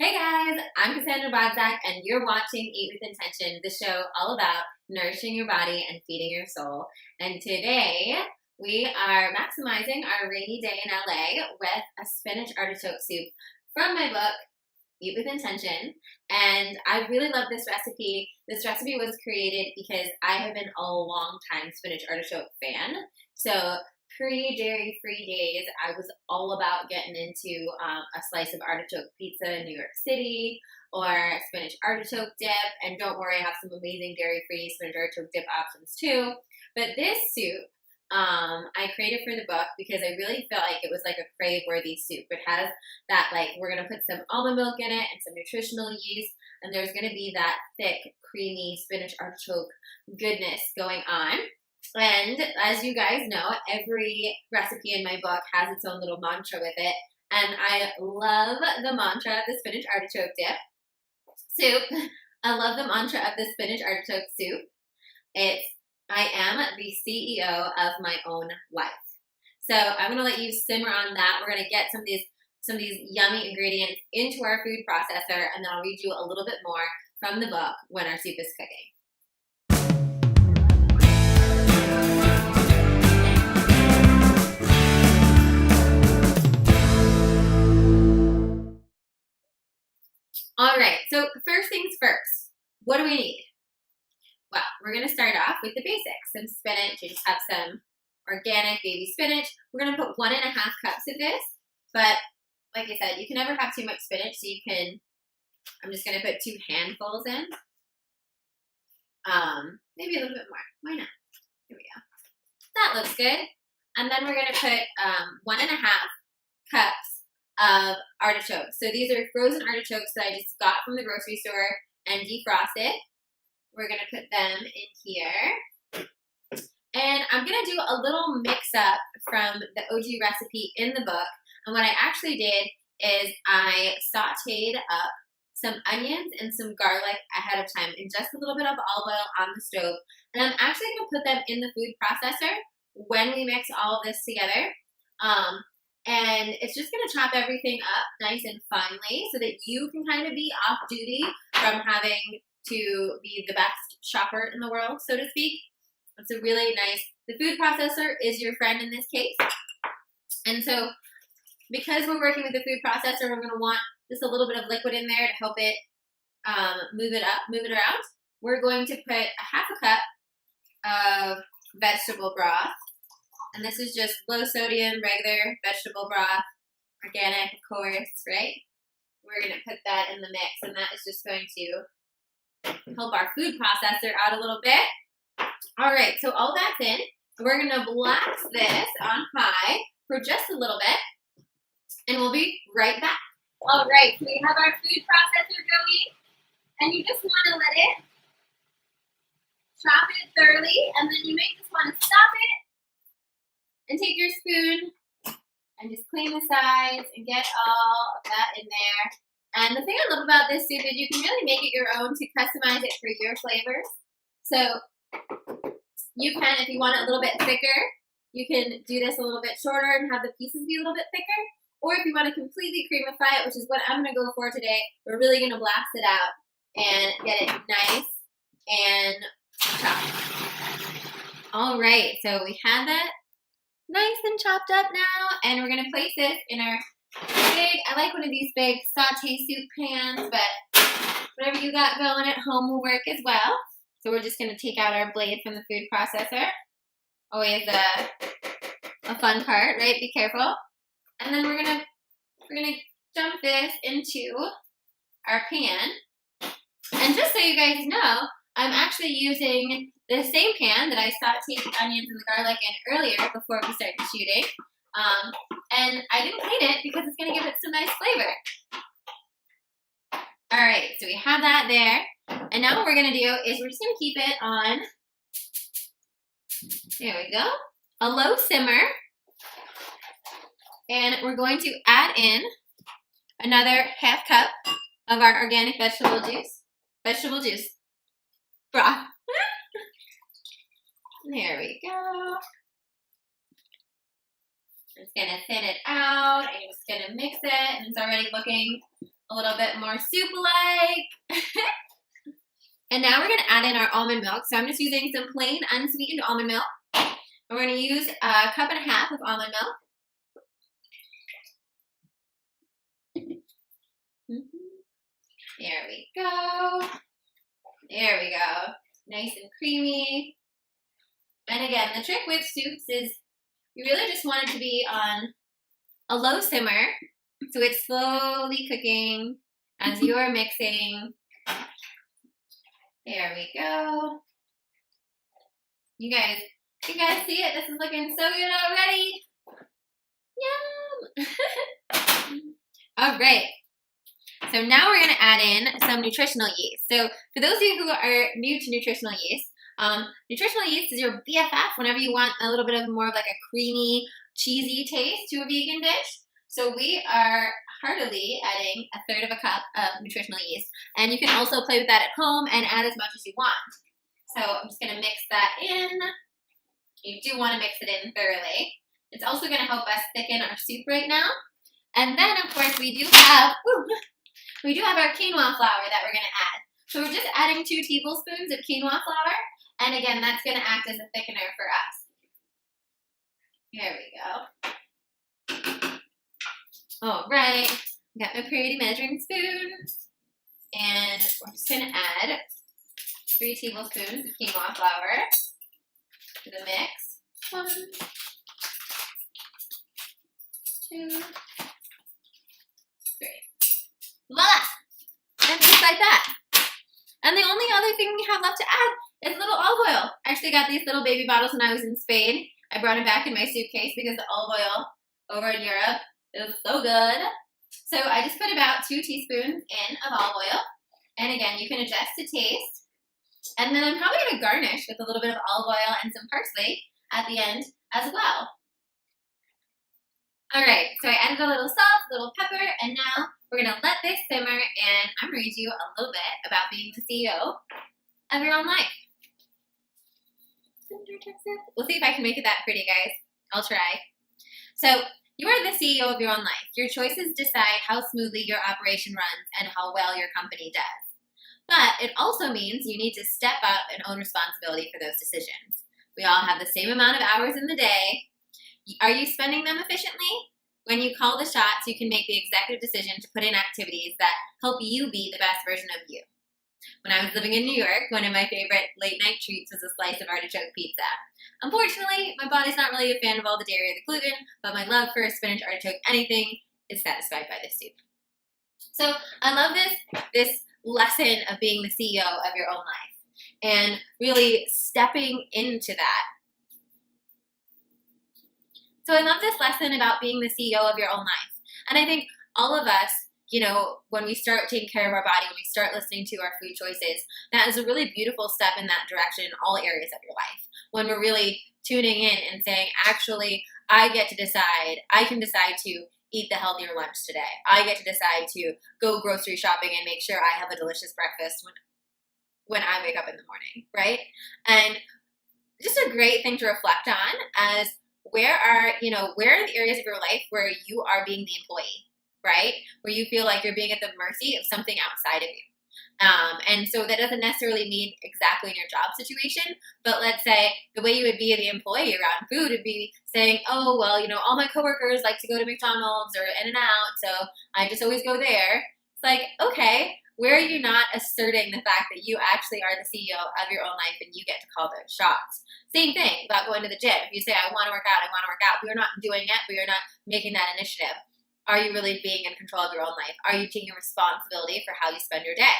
Hey guys, I'm Cassandra Bodzak, and you're watching Eat with Intention, the show all about nourishing your body and feeding your soul. And today we are maximizing our rainy day in LA with a spinach artichoke soup from my book, Eat with Intention. And I really love this recipe. This recipe was created because I have been a long time spinach artichoke fan. So pre-dairy free days, I was all about getting into a slice of artichoke pizza in New York City or spinach artichoke dip. And don't worry, I have some amazing dairy-free spinach artichoke dip options too. But this soup, I created for the book because I really felt like it was like a crave-worthy soup. It has that, like, we're going to put some almond milk in it and some nutritional yeast, and there's going to be that thick, creamy spinach artichoke goodness going on. And as you guys know, every recipe in my book has its own little mantra with it. And I love the mantra of the spinach artichoke dip soup. I love the mantra of the spinach artichoke soup. It's, I am the CEO of my own life. So I'm going to let you simmer on that. We're going to get some of these yummy ingredients into our food processor, and then I'll read you a little bit more from the book when our soup is cooking. All right, so first things first, what do we need? Well, we're going to start off with the basics. Some spinach. You just have some organic baby spinach. We're going to put 1.5 cups of this, but like I said, you can never have too much spinach, so you can, I'm just going to put 2 handfuls in. Maybe a little bit more. Why not? Here we go. That looks good. And then we're going to put 1.5 cups of artichokes. So these are frozen artichokes that I just got from the grocery store and defrosted. We're going to put them in here. And I'm going to do a little mix up from the OG recipe in the book. And what I actually did is I sauteed up some onions and some garlic ahead of time in just a little bit of olive oil on the stove. And I'm actually going to put them in the food processor when we mix all of this together. And it's just going to chop everything up nice and finely so that you can kind of be off duty from having to be the best shopper in the world, so to speak. It's a really nice, the food processor is your friend in this case. And so because we're working with the food processor, we're going to want just a little bit of liquid in there to help it move it around. We're going to put 1/2 cup of vegetable broth. And this is just low sodium, regular vegetable broth, organic, of course, right? We're going to put that in the mix, and that is just going to help our food processor out a little bit. All right, so all that's in. We're going to blast this on high for just a little bit, and we'll be right back. All right, so we have our food processor going, and you just want to let it chop it thoroughly, and then you may just want to stop it and take your spoon and just clean the sides and get all of that in there. And the thing I love about this soup is you can really make it your own to customize it for your flavors. So you can, if you want it a little bit thicker, you can do this a little bit shorter and have the pieces be a little bit thicker. Or if you want to completely creamify it, which is what I'm going to go for today, we're really going to blast it out and get it nice and chopped. All right, so we have that nice and chopped up now, and we're going to place this in our big, I like one of these big saute soup pans, but whatever you got going at home will work as well. So we're just going to take out our blade from the food processor. Always a fun part, right? Be careful. And then we're gonna dump this into our pan. And just so you guys know, I'm actually using the same pan that I sauteed the onions and the garlic in earlier before we started shooting. And I didn't clean it because it's going to give it some nice flavor. All right, so we have that there. And now what we're going to do is we're just going to keep it on, there we go, a low simmer. And we're going to add in another 1/2 cup of our organic vegetable juice broth. There we go. Just gonna thin it out. I'm just gonna mix it, and it's already looking a little bit more soup-like. And now we're going to add in our almond milk. So I'm just using some plain unsweetened almond milk. And we're going to use 1.5 cups of almond milk. There we go. There we go. Nice and creamy. And again, the trick with soups is you really just want it to be on a low simmer, so it's slowly cooking as you're mixing. There we go. You guys see it? This is looking so good already. Yum! All right. So now we're going to add in some nutritional yeast. So for those of you who are new to nutritional yeast is your BFF whenever you want a little bit of more of like a creamy, cheesy taste to a vegan dish. So we are heartily adding 1/3 cup of nutritional yeast. And you can also play with that at home and add as much as you want. So I'm just going to mix that in. You do want to mix it in thoroughly. It's also going to help us thicken our soup right now. And then, of course, we do have our quinoa flour that we're going to add. So we're just adding 2 tablespoons of quinoa flour. And again, that's going to act as a thickener for us. There we go. All right. Got my pretty measuring spoon. And we're just going to add 3 tablespoons of quinoa flour to the mix. 1, 2, 3. Voila! And just like that. And the only other thing we have left to add is a little olive oil. I actually got these little baby bottles when I was in Spain. I brought it back in my suitcase because the olive oil over in Europe is so good. So I just put about 2 teaspoons in of olive oil. And again, you can adjust to taste. And then I'm probably going to garnish with a little bit of olive oil and some parsley at the end as well. All right, so I added a little salt, a little pepper, and now we're going to let this simmer, and I'm going to read you a little bit about being the CEO of your own life. We'll see if I can make it that pretty, guys. I'll try. So, you are the CEO of your own life. Your choices decide how smoothly your operation runs and how well your company does. But it also means you need to step up and own responsibility for those decisions. We all have the same amount of hours in the day. Are you spending them efficiently? When you call the shots, you can make the executive decision to put in activities that help you be the best version of you. When I was living in New York, one of my favorite late-night treats was a slice of artichoke pizza. Unfortunately, my body's not really a fan of all the dairy or the gluten, but my love for spinach artichoke anything is satisfied by this soup. So I love this lesson of being the CEO of your own life and really stepping into that. So I love this lesson about being the CEO of your own life. And I think all of us, when we start taking care of our body, when we start listening to our food choices, that is a really beautiful step in that direction in all areas of your life. When we're really tuning in and saying, actually, I get to decide, I can decide to eat the healthier lunch today. I get to decide to go grocery shopping and make sure I have a delicious breakfast when I wake up in the morning, right? And just a great thing to reflect on as where are the areas of your life where you are being the employee, right? Where you feel like you're being at the mercy of something outside of you. And so that doesn't necessarily mean exactly in your job situation, but let's say the way you would be the employee around food would be saying, oh, well, all my coworkers like to go to McDonald's or In-N-Out, so I just always go there. It's like, okay, where are you not asserting the fact that you actually are the CEO of your own life and you get to call those shots? Same thing about going to the gym. If you say, I want to work out, but you're not doing it, but you're not making that initiative. Are you really being in control of your own life? Are you taking responsibility for how you spend your day?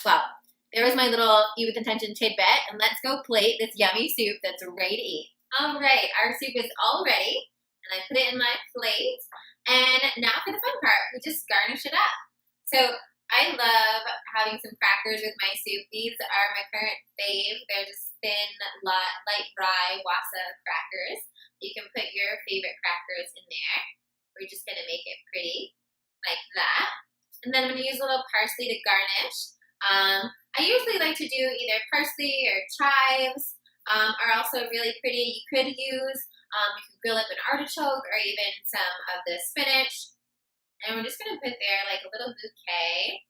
Well, there was my little Eat with Intention tidbit, and let's go plate this yummy soup that's ready to eat. All right, our soup is all ready, and I put it in my plate. And now for the fun part, we just garnish it up. So I love having some crackers with my soup. These are my current fave. They're just thin, light rye wasa crackers. You can put your favorite crackers in there. We're just going to make it pretty, like that. And then I'm going to use a little parsley to garnish. I usually like to do either parsley or chives are also really pretty. You could use, you could grill up an artichoke or even some of the spinach. And we're just going to put there like a little bouquet,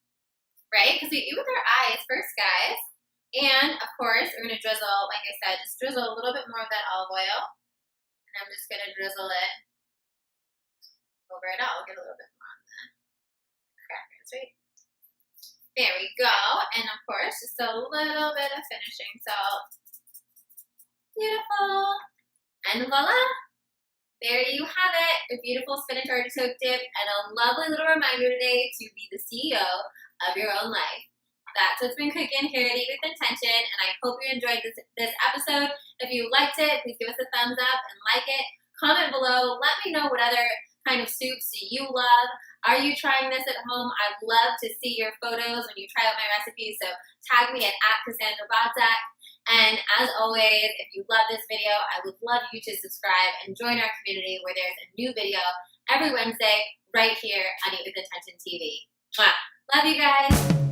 right? Because we eat with our eyes first, guys. And, of course, we're going to drizzle, like I said, just drizzle a little bit more of that olive oil. And I'm just going to drizzle it over it all. I'll get a little bit more on the crackers, right? There we go. And, of course, just a little bit of finishing salt. Beautiful. And voila. There you have it, a beautiful spinach artichoke dip and a lovely little reminder today to be the CEO of your own life. That's what's been cooking here at Eat With Intention, and I hope you enjoyed this episode. If you liked it, please give us a thumbs up and like it. Comment below. Let me know what other kind of soups do you love. Are you trying this at home? I'd love to see your photos when you try out my recipes, so tag me at Cassandra Bodzak. And as always, if you love this video, I would love you to subscribe and join our community where there's a new video every Wednesday right here on Eat With Intention TV. Mwah. Love you guys.